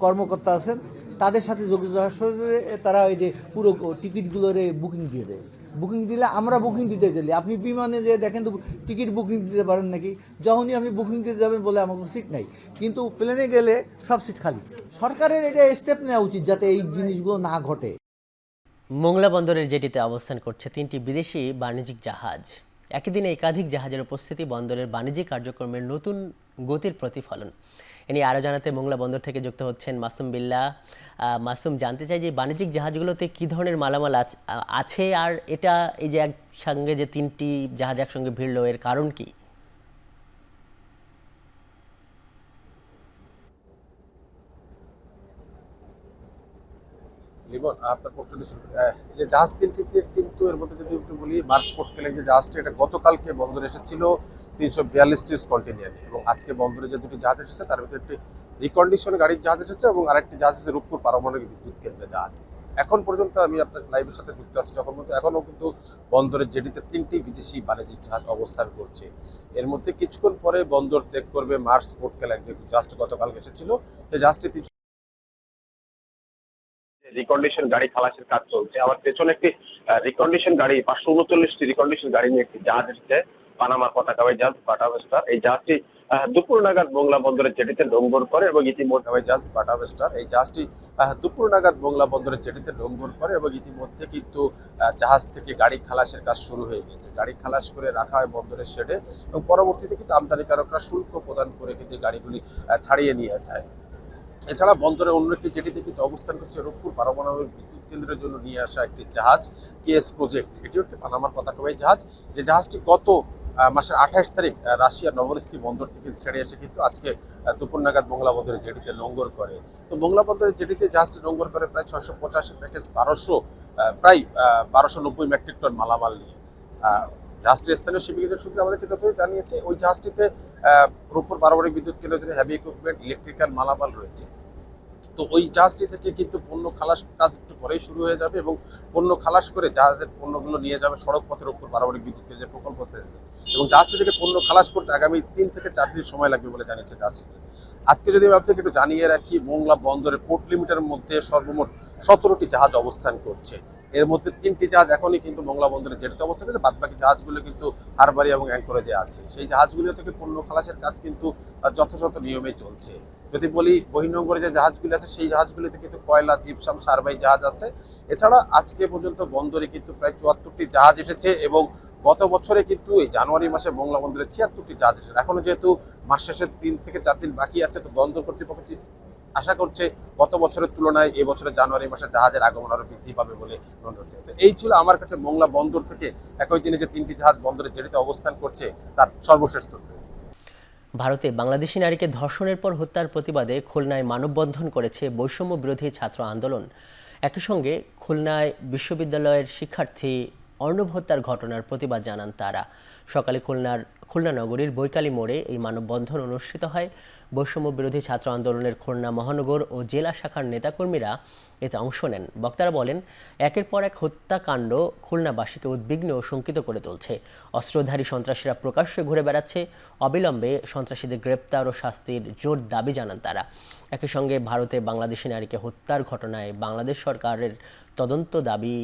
কর্মকর্তা আছেন, তাদের সাথে যোগাযোগ করে তারা ওই যে পুরো টিকিটগুলোর বুকিং দিয়ে দেয়। বুকিং দিলে আমরা বুকিং দিতে গেলে আপনি বিমানে যে দেখেন তো টিকিট বুকিং দিতে পারেন নাকি, যখনই আপনি বুকিং দিতে যাবেন বলে আমাকে সিট নাই, কিন্তু প্লেনে গেলে সব সিট খালি। সরকারের এটা স্টেপ নেওয়া উচিত যাতে এই জিনিসগুলো না ঘটে। মোংলা বন্দরের জেটিতে অবস্থান করছে 3টি বিদেশি বাণিজ্যিক জাহাজ। একই দিনে একাধিক জাহাজের উপস্থিতি বন্দরের বাণিজ্যিক কার্যক্রমের নতুন গতির প্রতিফলন। এ নিয়ে আরও জানাতে মোংলা বন্দর থেকে যুক্ত হচ্ছেন মাসুম বিল্লাহ। মাসুম, জানতে চাই যে বাণিজ্যিক জাহাজগুলোতে কী ধরনের মালামাল আছে, আর এটা এই যে একসঙ্গে যে 3টি জাহাজ একসঙ্গে ভিড়ল, এর কারণ কি? লিমন, আপনার প্রশ্নটি শুরু এই যে জাহাজ 3টিতে কিন্তু এর মধ্যে যদি একটু বলি, মার্চ পোর্ট কেলেন যে জাহাজটি, এটা গতকালকে বন্দরে এসেছিল 342টি কন্টেইনার নিয়ে, এবং আজকে বন্দরে যে 2টি জাহাজ এসেছে তার ভিতরে একটি রিকন্ডিশন গাড়ির জাহাজ এসেছে এবং আরেকটি জাহাজ এসেছে রূপপুর পারমাণবিক বিদ্যুৎ কেন্দ্রের জাহাজ। এখন পর্যন্ত আমি আপনার লাইভের সাথে যুক্ত আছি যখন পর্যন্ত এখনও কিন্তু বন্দরের জেটিতে 3টি বিদেশি বাণিজ্যিক জাহাজ অবস্থান করছে। এর মধ্যে কিছুক্ষণ পরে বন্দর ত্যাগ করবে মার্চ পোর্ট কেলেন যে জাহাজটি গতকালকে এসেছিল। সেই জাহাজটি রিকন্ডিশন গাড়ি খালাসের কাজ চলছে। আমার পেছনে একটি রিকন্ডিশন গাড়ি 539টি রিকন্ডিশন গাড়ি নিয়ে একটি জাহাজ এসেছে, পানামার পতাকাবাহী জাহাজ বাটা ভেস্টার। এই জাহাজটি দুপুর নাগাদ মোংলা বন্দরের জেটিতে নোঙর করে এবং ইতিমধ্যে জাহাজ বাটা ভেস্টার, এই জাহাজটি দুপুর নাগাদ মোংলা বন্দরের জেটিতে নোঙর করে এবং ইতিমধ্যে কিন্তু জাহাজ থেকে গাড়ি খালাসের কাজ শুরু হয়ে গেছে। গাড়ি খালাস করে রাখা হয় বন্দরের শেডে এবং পরবর্তীতে কিন্তু আমদানিকারকরা শুল্ক প্রদান করে কিন্তু গাড়িগুলি ছাড়িয়ে নিয়ে যায়। এছাড়া বন্দরের অন্য একটি জেটিতে কিন্তু অবস্থান করছে রূপপুর পারমাণবিক বিদ্যুৎ কেন্দ্রের জন্য নিয়ে আসা একটি জাহাজ কেএস প্রজেক্ট। এটিও একটি পানামার পতাকাবাহী জাহাজ, যে জাহাজটি গত মাসের 28 তারিখ রাশিয়ার নভরস্কি বন্দর থেকে ছেড়ে এসে কিন্তু আজকে দুপুর নাগাদ মোংলা বন্দরের জেটিতে নোঙর করে। তো মোংলা বন্দরের জেটিতে জাহাজটি নোঙর করে প্রায় 685 প্যাকেজ 1290 মেট্রিক টন মালামাল নিয়ে। জাহাজটির স্থানীয় শিপিং এজেন্ট সূত্রে আমাদেরকে যতই জানিয়েছে, ওই জাহাজটিতে রূপপুর পারমাণবিক বিদ্যুৎ কেন্দ্রের হেভি ইকুইপমেন্ট, ইলেকট্রিক্যাল মালামাল রয়েছে। তো ওই জাহাজটি থেকে কিন্তু পণ্য খালাস কাজ একটু পরেই শুরু হয়ে যাবে এবং পণ্য খালাস করে জাহাজের পণ্যগুলো নিয়ে যাবে সড়ক পথের উপর পারমাণবিক বিদ্যুৎ কেন্দ্রের প্রকল্প এসেছে এবং জাহাজটি থেকে পণ্য খালাস করতে আগামী 3 থেকে 4 দিন সময় লাগবে বলে জানিয়েছে জাহাজটি। আজকে যদি আমি আপনাকে একটু জানিয়ে রাখি, মোংলা বন্দরে পোর্ট লিমিটের মধ্যে সর্বমোট 17টি জাহাজ অবস্থান করছে। এর মধ্যে 3টি জাহাজ এখনই কিন্তু মোংলা বন্দরে জেটিতে অবস্থান করছে, বাদবাকি জাহাজগুলো কিন্তু হারবারি এবং অ্যাঙ্করেজে আছে। সেই জাহাজগুলো থেকে পণ্য খালাসের কাজ কিন্তু যথাযথ নিয়মে চলছে। যদি বলি বহির্নোঙরে যে জাহাজগুলি আছে, সেই জাহাজগুলিতে কিন্তু কয়লা, জিপসাম, সারবাই জাহাজ আছে। এছাড়া আজকে পর্যন্ত বন্দরে কিন্তু প্রায় 74টি জাহাজ এসেছে এবং গত বছরে কিন্তু এই জানুয়ারি মাসে মোংলা বন্দরে 76টি জাহাজ এসেছে। এখনো যেহেতু মাস শেষের 3 থেকে 4 দিন বাকি আছে, তো বন্দর কর্তৃপক্ষ আশা করছে গত বছরের তুলনায় এবছরের জানুয়ারি মাসে জাহাজের আগমন আরো বৃদ্ধি পাবে বলে মনে হচ্ছে। তো এই ছিল আমার কাছে মোংলা বন্দর থেকে একই দিনে যে 3টি জাহাজ বন্দরের জেটিতে অবস্থান করছে তার সর্বশেষ তথ্য। ভারতে বাংলাদেশি নারীকে ধর্ষণের পর হত্যার প্রতিবাদে খুলনায় মানববন্ধন করেছে বৈষম্য বিরোধী ছাত্র আন্দোলন। একই সঙ্গে খুলনায় বিশ্ববিদ্যালয়ের শিক্ষার্থী অর্ণব হত্যার ঘটনার প্রতিবাদ জানান তারা। সকালে খুলনা নগরীর বৈকালী মোড়ে এই মানববন্ধন অনুষ্ঠিত হয়। বৈষম্য বিরোধী ছাত্র আন্দোলনের খুলনা মহানগর ও জেলা শাখার নেতাকর্মীরা এতে অংশ নেন। বক্তারা বলেন, একের পর এক হত্যাকাণ্ড খুলনাবাসীকে উদ্বিগ্ন ও শঙ্কিত করে তুলছে। অস্ত্রধারী সন্ত্রাসীরা প্রকাশ্যে ঘুরে বেড়াচ্ছে। অবিলম্বে সন্ত্রাসীদের গ্রেপ্তার ও শাস্তির জোর দাবি জানান তারা। একই সঙ্গে ভারতে বাংলাদেশি নারীকে হত্যার ঘটনায় বাংলাদেশ সরকারের তদন্ত দাবি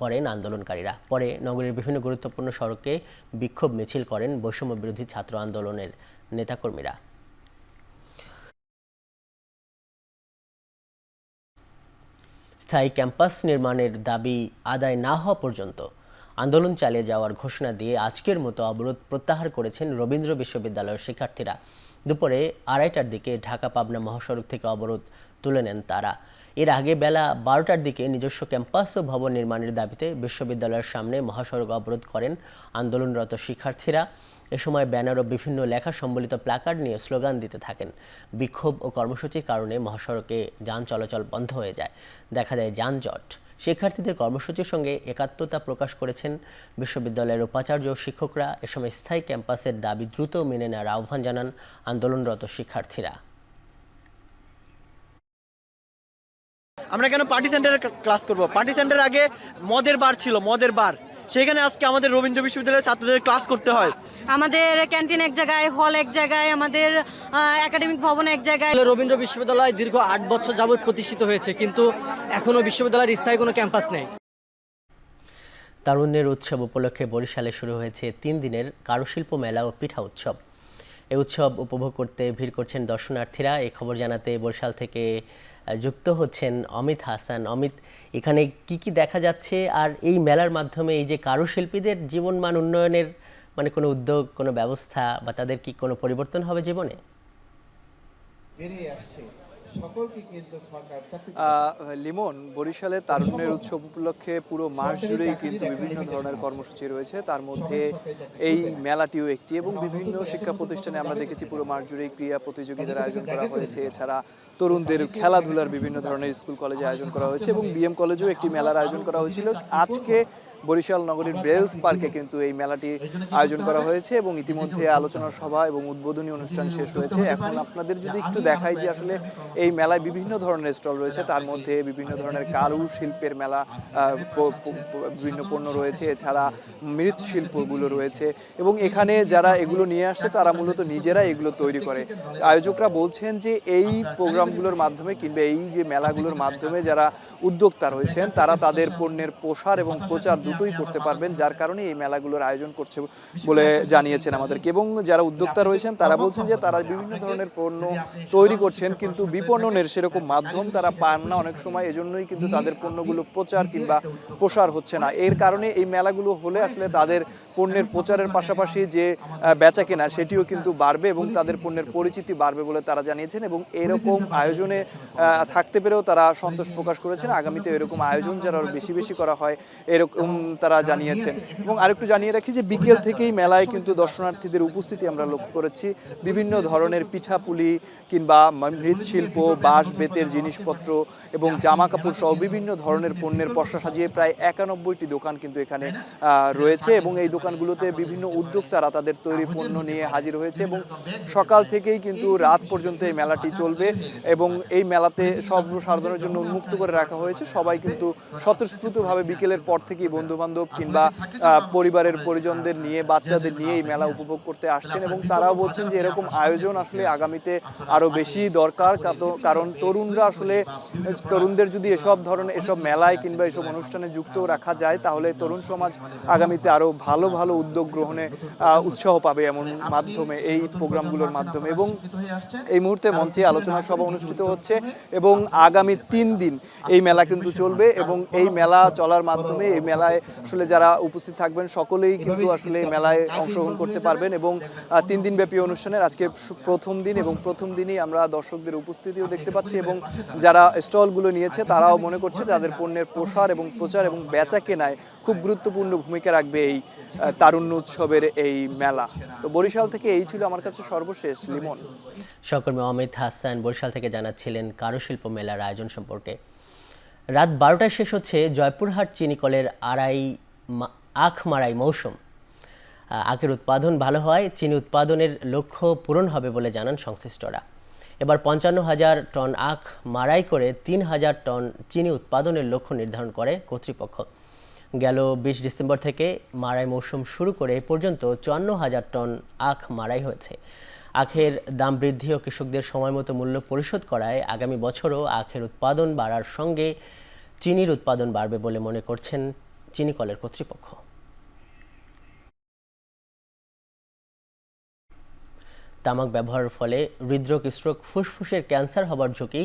করেন আন্দোলনকারীরা। পরে নগরীর বিভিন্ন গুরুত্বপূর্ণ সড়কে বিক্ষোভ মিছিল করেন বৈষম্য বিরোধী ছাত্র আন্দোলনের নেতাকর্মীরা। স্থায়ী ক্যাম্পাস নির্মাণের দাবি আদায় না হওয়া পর্যন্ত আন্দোলন চালিয়ে যাওয়ার ঘোষণা দিয়ে আজকের মতো অবরোধ প্রত্যাহার করেছেন রবীন্দ্র বিশ্ববিদ্যালয়ের শিক্ষার্থীরা। দুপুরে 2:30টার দিকে ঢাকা পাবনা মহাসড়ক থেকে অবরোধ তুলে নেন তারা। এর আগে বেলা 12টার দিকে নিজস্ব ক্যাম্পাস ও ভবন নির্মাণের দাবিতে বিশ্ববিদ্যালয়ের সামনে মহাসড়ক অবরোধ করেন আন্দোলনরত শিক্ষার্থীরা। এ সময় ব্যানার ও বিভিন্ন লেখা সম্বলিত প্ল্যাকার্ড নিয়ে স্লোগান দিতে থাকেন। বিক্ষোভ ও কর্মসূচির কারণে মহাসড়কে যান চলাচল বন্ধ হয়ে যায়, দেখা যায় যানজট। শিক্ষার্থীদের কর্মসূচির সঙ্গে একাত্মতা প্রকাশ করেছেন বিশ্ববিদ্যালয়ের উপাচার্য ও শিক্ষকরা। এ সময় স্থায়ী ক্যাম্পাসের দাবি দ্রুত মেনে নেওয়ার আহ্বান জানান আন্দোলনরত শিক্ষার্থীরা। আমরা কেন পার্টি সেন্টারে ক্লাস করব? পার্টি সেন্টারের আগে মদের বার ছিল, মদের বার। সেখানে আজকে আমাদের রবীন্দ্র বিশ্ববিদ্যালয়ের ছাত্রদের ক্লাস করতে হয়। আমাদের ক্যান্টিন এক জায়গায়, হল এক জায়গায়, আমাদের একাডেমিক ভবন এক জায়গায়। রবীন্দ্র বিশ্ববিদ্যালয় দীর্ঘ 8 বছর যাবৎ প্রতিষ্ঠিত হয়েছে, কিন্তু এখনো বিশ্ববিদ্যালয়ের স্থায়ী কোনো ক্যাম্পাস নেই। তারুণ্যের উৎসব উপলক্ষে বরিশালে শুরু হয়েছে 3 দিনের কারুশিল্প মেলা ও পিঠা উৎসব। এই উৎসব উপভোগ করতে ভিড় করছেন দর্শনার্থীরা। এই খবর জানাতে বরিশাল থেকে যুক্ত হচ্ছেন অমিত হাসান। অমিত, এখানে কি কি দেখা যাচ্ছে, আর এই মেলার মাধ্যমে এই যে কারুশিল্পীদের জীবনমান উন্নয়নের কোনো উদ্যোগ, কোনো ব্যবস্থা বা তাদের কি কোনো পরিবর্তন হবে জীবনে? লিমন, বরিশালে তারুণ্যের উৎসব উপলক্ষে পুরো মাস জুড়েই কিন্তু বিভিন্ন ধরনের কর্মসূচি রয়েছে। তার মধ্যে এই মেলাটিও একটি, এবং বিভিন্ন শিক্ষা প্রতিষ্ঠানে আমরা দেখেছি পুরো মাস জুড়েই ক্রীড়া প্রতিযোগিতার আয়োজন করা হয়েছে। এছাড়া তরুণদের খেলাধুলার বিভিন্ন ধরনের স্কুল কলেজে আয়োজন করা হয়েছে, এবং বিএম কলেজেও একটি মেলার আয়োজন করা হয়েছিল। আজকে বরিশাল নগরীর ব্রেলস পার্কে কিন্তু এই মেলাটি আয়োজন করা হয়েছে এবং ইতিমধ্যে আলোচনা সভা এবং উদ্বোধনী অনুষ্ঠান শেষ হয়েছে। এখন আপনাদের যদি একটু দেখাই যে আসলে এই মেলায় বিভিন্ন ধরনের স্টল রয়েছে, তার মধ্যে বিভিন্ন ধরনের কারুশিল্পের মেলা, বিভিন্ন পণ্য রয়েছে, এছাড়া মৃৎশিল্পগুলো রয়েছে এবং এখানে যারা এগুলো নিয়ে আসছে তারা মূলত নিজেরা এগুলো তৈরি করে। আয়োজকরা বলছেন যে এই প্রোগ্রামগুলোর মাধ্যমে কিংবা এই যে মেলাগুলোর মাধ্যমে যারা উদ্যোক্তা রয়েছেন তারা তাদের পণ্যের প্রসার এবং প্রচার দুটোই করতে পারবেন, যার কারণে এই মেলাগুলোর আয়োজন করছে বলে জানিয়েছেন আমাদেরকে। এবং যারা উদ্যোক্তা রয়েছেন তারা বলছেন যে তারা বিভিন্ন ধরনের পণ্য তৈরি করছেন কিন্তু বিপণনের সেরকম মাধ্যম তারা পান না অনেক সময়, এজন্যই কিন্তু তাদের পণ্যগুলো প্রচার কিংবা প্রসার হচ্ছে না। এর কারণে এই মেলাগুলো হলে আসলে তাদের পণ্যের প্রচারের পাশাপাশি যে বেচা কেনা সেটিও কিন্তু বাড়বে এবং তাদের পণ্যের পরিচিতি বাড়বে বলে তারা জানিয়েছেন এবং এরকম আয়োজনে থাকতে পেরেও তারা সন্তোষ প্রকাশ করেছেন। আগামীতে এরকম আয়োজন যারা বেশি বেশি করা হয় এরকম তারা জানিয়েছেন। এবং আরেকটু জানিয়ে রাখি যে বিকেল থেকেই মেলায় কিন্তু দর্শনার্থীদের উপস্থিতি আমরা লক্ষ্য করেছি। বিভিন্ন ধরনের পিঠাপুলি কিংবা মৃৎশিল্প, বাঁশ বেতের জিনিসপত্র এবং জামা কাপড় সহ বিভিন্ন ধরনের পণ্যের পসরা সাজিয়ে প্রায় 91টি দোকান কিন্তু এখানে রয়েছে এবং এই দোকানগুলোতে বিভিন্ন উদ্যোক্তারা তাদের তৈরি পণ্য নিয়ে হাজির হয়েছে এবং সকাল থেকেই কিন্তু রাত পর্যন্ত এই মেলাটি চলবে এবং এই মেলাতে সর্বসাধারণের জন্য উন্মুক্ত করে রাখা হয়েছে। সবাই কিন্তু স্বতঃস্ফূর্তভাবে বিকেলের পর থেকেই বন্ধু বান্ধব কিংবা পরিবারের পরিজনদের নিয়ে বাচ্চাদের নিয়ে এই মেলা উপভোগ করতে আসছেন এবং তারাও বলছেন যে এরকম আয়োজন আসলে আগামীতে আরো বেশি দরকার, কারণ তরুণরা আসলে তরুণদের যদি এসব মেলায় কিংবা এসব অনুষ্ঠানে যুক্ত রাখা যায় তাহলে তরুণ সমাজ আগামীতে আরো ভালো ভালো উদ্যোগ গ্রহণে উৎসাহ পাবে এমন মাধ্যমে এই প্রোগ্রামগুলোর মাধ্যমে। এবং এই মুহূর্তে মঞ্চে আলোচনা সভা অনুষ্ঠিত হচ্ছে এবং আগামী 3 দিন এই মেলা কিন্তু চলবে এবং এই মেলা চলার মাধ্যমে এই মেলায় আসলে যারা উপস্থিত থাকবেন সকলেই কিন্তু আসলে মেলায় অংশগ্রহণ করতে পারবেন এবং 3 দিন ব্যাপী অনুষ্ঠানের আজকে প্রথম দিন এবং প্রথম দিনই আমরা দর্শকদের উপস্থিতিও দেখতে পাচ্ছি এবং যারা স্টলগুলো নিয়েছে তারাও মনে করছে তাদের পণ্যের প্রসার এবং প্রচার এবং বেচা কেনায় খুব গুরুত্বপূর্ণ ভূমিকা রাখবে এই তারুণ্য উৎসবের এই মেলা। তো বরিশাল থেকে এই ছিল আমার কাছে সর্বশেষ। লিমন। সহকর্মী অমিত হাসান বরিশাল থেকে জানাচ্ছিলেন কারুশিল্প মেলার আয়োজন সম্পর্কে। রাত 12টায় শেষ হচ্ছে জয়পুরহাট চিনিকলের আখ মারাই মৌসুম। আখের উৎপাদন ভালো হয়, চিনি উৎপাদনের লক্ষ্য পূরণ হবে বলে জানান সংশ্লিষ্টরা। এবার 55,000 টন আখ মারাই করে 3,000 টন চিনি উৎপাদনের লক্ষ্য নির্ধারণ করে কর্তৃপক্ষ। গেল 20 ডিসেম্বর থেকে মারাই মৌসুম শুরু করে এ পর্যন্ত 54,000 টন আখ মারাই হয়েছে। আখের দাম বৃদ্ধি ও কৃষকদের সময়মতো মূল্য পরিশোধ করায় আগামী বছরও আখের উৎপাদন বাড়ার সঙ্গে চিনির উৎপাদন বাড়বে বলে মনে করছেন চিনিকলের কর্তৃপক্ষ। তামাক ব্যবহারের ফলে হৃদরোগ, স্ট্রোক, ফুসফুসের ক্যান্সার হবার ঝুঁকি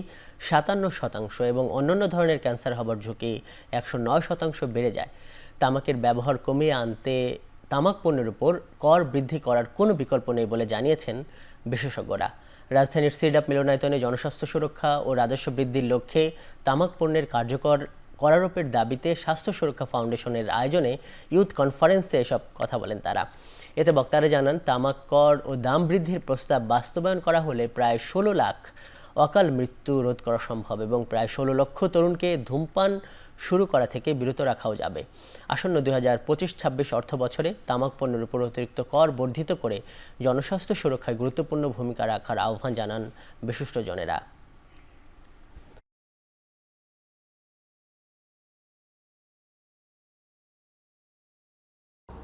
57% এবং অন্যান্য ধরনের ক্যান্সার হবার ঝুঁকি 109% বেড়ে যায়। তামাকের ব্যবহার কমিয়ে আনতে তামাক পণ্যের উপর কর বৃদ্ধি করার কোনো বিকল্প নেই বলে জানিয়েছেন বিশেষজ্ঞরা। রাজধানীর সিডাপ মিলনায়তনে জনস্বাস্থ্য সুরক্ষা ও রাজস্ব বৃদ্ধির লক্ষ্যে তামাক পণ্যের কার্যকর করারোপের দাবিতে স্বাস্থ্য সুরক্ষা ফাউন্ডেশনের আয়োজনে ইউথ কনফারেন্সে এসব কথা বলেন তারা। এতে বক্তারা জানান, তামাক কর ও দাম বৃদ্ধির প্রস্তাব বাস্তবায়ন করা হলে প্রায় 16 লাখ অকাল মৃত্যু রোধ করা সম্ভব এবং প্রায় 16 লক্ষ তরুণকে ধূমপান শুরু করা থেকে বিরত রাখাও যাবে। আসন্ন 2025-26 অর্থ বছরে তামাক পণ্যের উপর অতিরিক্ত কর বর্ধিত করে জনস্বাস্থ্য সুরক্ষায় গুরুত্বপূর্ণ ভূমিকা রাখার আহ্বান জানান বিশিষ্টজনেরা।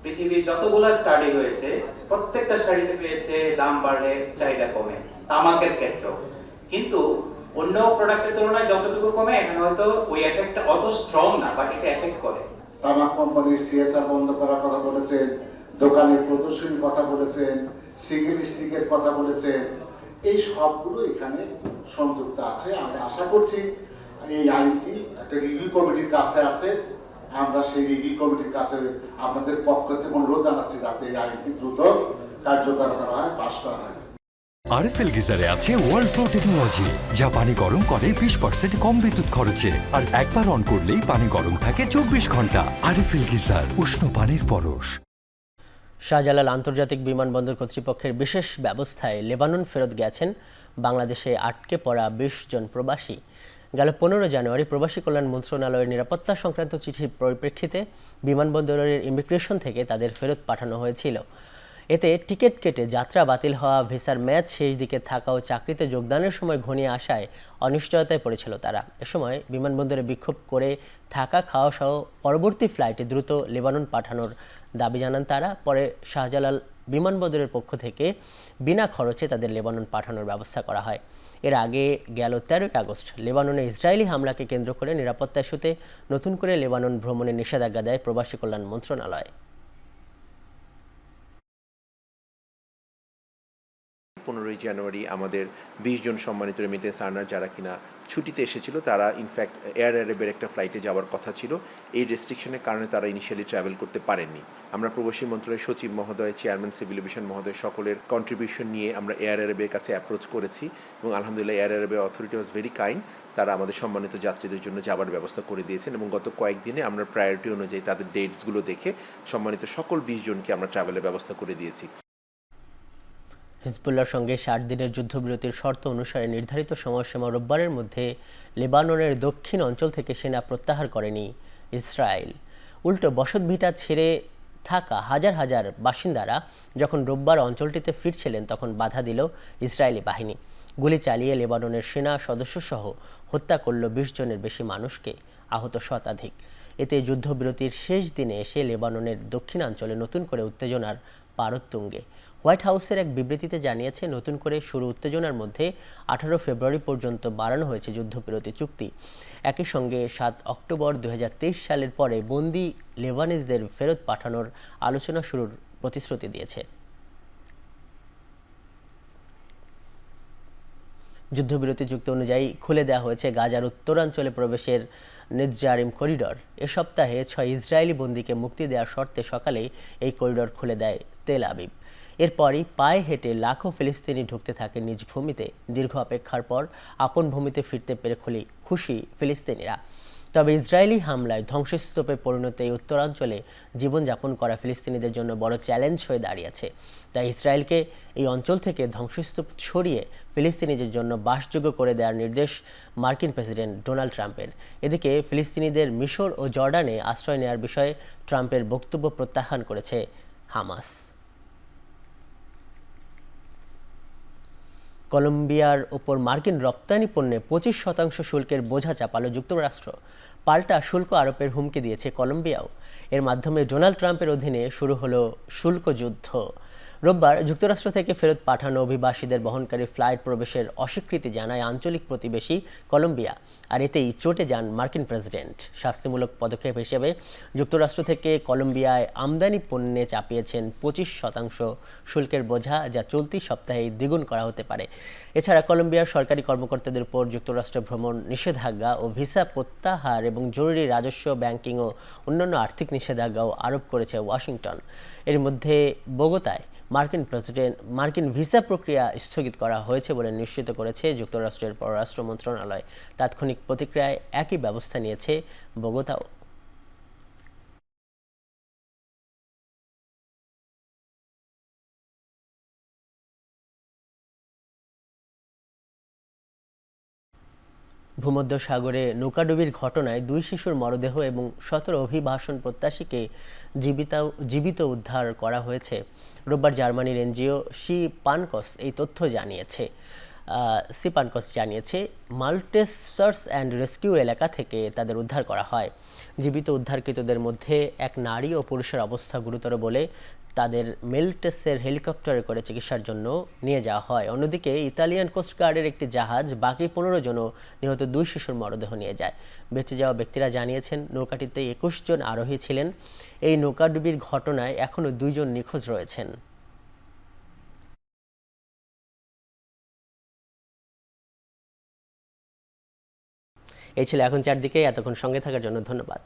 পৃথিবীর যতগুলো স্টাডি হয়েছে প্রত্যেকটা স্টাডিতে পেয়েছে দাম বাড়লে চাহিদা কমে, তামাকের ক্ষেত্রেও। কিন্তু অন্য প্রোডাক্টের তুলনায় যতটুকু কমে এখানে হয়তো ওই এফেক্টটা অত স্ট্রং না, বাট এটা এফেক্ট করে। তামাক কোম্পানির সিএসআর বন্ধ করার কথা বলেছেন, দোকানের প্রদর্শনীর কথা বলেছেন, সিঙ্গেল স্টিকের কথা বলেছেন, এই সবগুলো এখানে সংযুক্ত আছে। আমরা আশা করছি এই আইনটি একটা রিভিউ কমিটির কাছে আছে, আমরা সেই রিভিউ কমিটির কাছে আপনাদের পক্ষ থেকে অনুরোধ জানাচ্ছি যাতে এই আইনটি দ্রুত কার্যকর করা হয়, পাশ করা হয়। আরএফএল গিজারে আছে ওয়ার্ল্ড ফ্লো টেকনোলজি, যা পানি গরম করে 20% কম বিদ্যুৎ খরচে, আর একবার অন করলেই পানি গরম থাকে 24 ঘন্টা। আরএফএল গিজার, উষ্ণ পানির পরশ। শাহজালাল আন্তর্জাতিক বিমানবন্দর কর্তৃপক্ষের বিশেষ ব্যবস্থায় লেবানন ফেরত গেছেন বাংলাদেশে আটকে পড়া 20 জন প্রবাসী। গেল 15 জানুয়ারি প্রবাসী কল্যাণ মন্ত্রণালয়ের নিরাপত্তা সংক্রান্ত চিঠির পরিপ্রেক্ষিতে বিমানবন্দরের ইমিগ্রেশন থেকে তাদের ফেরত পাঠানো হয়েছিল। এতে টিকিট কেটে যাত্রা বাতিল হওয়া, ভিসার মেয়াদ শেষ দিকে থাকা ও চাকরিতে যোগদানের সময় ঘনিয়ে আসায় অনিশ্চয়তায় পড়েছিল তারা। এ সময় বিমানবন্দরে বিক্ষোভ করে থাকা খাওয়া সহ পরবর্তী ফ্লাইটে দ্রুত লেবানন পাঠানোর দাবি জানান তারা। পরে শাহজালাল বিমানবন্দরের পক্ষ থেকে বিনা খরচে তাদের লেবানন পাঠানোর ব্যবস্থা করা হয়। এর আগে গেল 13 আগস্ট লেবাননে ইসরায়েলি হামলাকে কেন্দ্র করে নিরাপত্তা ইস্যুতে নতুন করে লেবানন ভ্রমণে নিষেধাজ্ঞা দেয় প্রবাসী কল্যাণ মন্ত্রণালয়। 15 জানুয়ারি আমাদের 20 জন সম্মানিত রেমিটেন্স আর্নার যারা কিনা ছুটিতে এসেছিল, তারা ইনফ্যাক্ট এয়ার অ্যারেবের একটা ফ্লাইটে যাওয়ার কথা ছিল। এই রেস্ট্রিকশনের কারণে তারা ইনিশিয়ালি ট্রাভেল করতে পারেননি। আমরা প্রবাসী মন্ত্রণালয়ের সচিব মহোদয়, চেয়ারম্যান সিভিল এভিয়েশন মহোদয় সকলের কন্ট্রিবিউশন নিয়ে আমরা এয়ার অ্যারেবের কাছে অ্যাপ্রোচ করেছি এবং আলহামদুলিল্লাহ এয়ার অ্যারেবের অথরিটি ওয়াজ ভেরি কাইন্ড। তারা আমাদের সম্মানিত যাত্রীদের জন্য যাবার ব্যবস্থা করে দিয়েছেন এবং গত কয়েকদিনে আমরা প্রায়োরিটি অনুযায়ী তাদের ডেটসগুলো দেখে সম্মানিত সকল 20 জনকে আমরা ট্রাভেলের ব্যবস্থা করে দিয়েছি। হিজবুল্লাহর সঙ্গে 60 দিনের যুদ্ধবিরতির শর্ত অনুসারে নির্ধারিত সময়সীমা রোববারের মধ্যে লেবাননের দক্ষিণ অঞ্চল থেকে সেনা প্রত্যাহার করেনি ইসরায়েল। উল্টো বসতভিটা ছেড়ে থাকা হাজার হাজার বাসিন্দারা যখন রোববার অঞ্চলটিতে ফিরছিলেন তখন বাধা দিল ইসরায়েলি বাহিনী। গুলি চালিয়ে লেবাননের সেনা সদস্যসহ হত্যা করল 20 জনের বেশি মানুষকে, আহত শতাধিক। এতে যুদ্ধবিরতির শেষ দিনে এসে লেবাননের দক্ষিণাঞ্চলে নতুন করে উত্তেজনার পারদ তুঙ্গে। হোয়াইট হাউসের এক বিবৃতিতে জানিয়েছে, নতুন করে শুরু উত্তেজনার মধ্যে 18 ফেব্রুয়ারি পর্যন্ত বাড়ানো হয়েছে যুদ্ধবিরতি চুক্তি। একই সঙ্গে 7 অক্টোবর 2023 সালের পরে বন্দি লেবানিজদের ফেরত পাঠানোর আলোচনা শুরুর প্রতিশ্রুতি দিয়েছে। যুদ্ধবিরতি চুক্তি অনুযায়ী খুলে দেওয়া হয়েছে গাজার উত্তরাঞ্চলে প্রবেশের নেতজারিম করিডর। এ সপ্তাহে 6 ইসরায়েলি বন্দীকে মুক্তি দেওয়ার শর্তে সকালেই এই করিডর খুলে দেয় তেল আবিব। এরপরই পায়ে হেঁটে লাখো ফিলিস্তিনি ঢুকতে থাকে নিজ ভূমিতে। দীর্ঘ অপেক্ষার পর আপন ভূমিতে ফিরতে পেরে খুশি ফিলিস্তিনিরা। তবে ইসরায়েলি হামলায় ধ্বংসস্তূপে পরিণত এই উত্তরাঞ্চলে জীবনযাপন করা ফিলিস্তিনিদের জন্য বড় চ্যালেঞ্জ হয়ে দাঁড়িয়েছে। তাই ইসরায়েলকে এই অঞ্চল থেকে ধ্বংসস্তূপ সরিয়ে ফিলিস্তিনিদের জন্য বাসযোগ্য করে দেওয়ার নির্দেশ মার্কিন প্রেসিডেন্ট ডোনাল্ড ট্রাম্পের। এদিকে ফিলিস্তিনিদের মিশর ও জর্ডানে আশ্রয় নেওয়ার বিষয়ে ট্রাম্পের বক্তব্য প্রত্যাখ্যান করেছে হামাস। কলম্বিয়ার ওপর মার্কিন রপ্তানি পণ্যে 25% শুল্কের বোঝা চাপালো যুক্তরাষ্ট্র। পাল্টা শুল্ক আরোপের হুমকি দিয়েছে কলম্বিয়াও। এর মাধ্যমে ডোনাল্ড ট্রাম্পের অধীনে শুরু হলো শুল্ক যুদ্ধ। রোববার যুক্তরাষ্ট্র থেকে ফেরত পাঠানো অভিবাসীদের বহনকারী ফ্লাইট প্রবেশের অস্বীকৃতি জানায় আঞ্চলিক প্রতিবেশী কলম্বিয়া, আর এতেই চটে যান মার্কিন প্রেসিডেন্ট। শাস্তিমূলক পদক্ষেপ হিসেবে যুক্তরাষ্ট্র থেকে কলম্বিয়ায় আমদানি পণ্যে চাপিয়েছেন 25% শুল্কের বোঝা, যা চলতি সপ্তাহে দ্বিগুণ করা হতে পারে। এছাড়া কলম্বিয়ার সরকারি কর্মকর্তাদের উপর যুক্তরাষ্ট্র ভ্রমণ নিষেধাজ্ঞা ও ভিসা প্রত্যাহার এবং জরুরি রাজস্ব, ব্যাংকিং ও অন্যান্য আর্থিক নিষেধাজ্ঞাও আরোপ করেছে ওয়াশিংটন। এর মধ্যে বোগোতায় মার্কিন ভিসা প্রক্রিয়া স্থগিত করা হয়েছে বলে নিশ্চিত করেছে যুক্তরাষ্ট্রের পররাষ্ট্র মন্ত্রণালয়। তাৎক্ষণিক প্রতিক্রিয়ায় একই ব্যবস্থা নিয়েছে বোগোতাও। ভূমধ্যসাগরে নৌকাডুবির ঘটনায় 2 শিশুর মরদেহ এবং 17 অভিবাসন প্রত্যাশীকে জীবিত উদ্ধার করা হয়েছে। রোববার জার্মানির এনজিও সি পানকস এই তথ্য জানিয়েছে। মাল্টেস সার্চ অ্যান্ড রেস্কিউ এলাকা থেকে তাদের উদ্ধার করা হয়। জীবিত উদ্ধারকৃতদের মধ্যে এক নারী ও পুরুষের অবস্থা গুরুতর বলে তাদের মেলটেসের হেলিকপ্টারে করে চিকিৎসার জন্য নিয়ে যাওয়া হয়। অন্যদিকে ইতালিয়ান কোস্টগার্ডের একটি জাহাজ বাকি 15 জন নিহত 2 শিশুর মরদেহ নিয়ে যায়। বেঁচে যাওয়া ব্যক্তিরা জানিয়েছেন, নৌকাটিতে 21 জন আরোহী ছিলেন। এই নৌকাডুবির ঘটনায় এখনও 2 জন নিখোঁজ রয়েছেন। এই ছিল এখন চারদিকে। এতক্ষণ সঙ্গে থাকার জন্য ধন্যবাদ।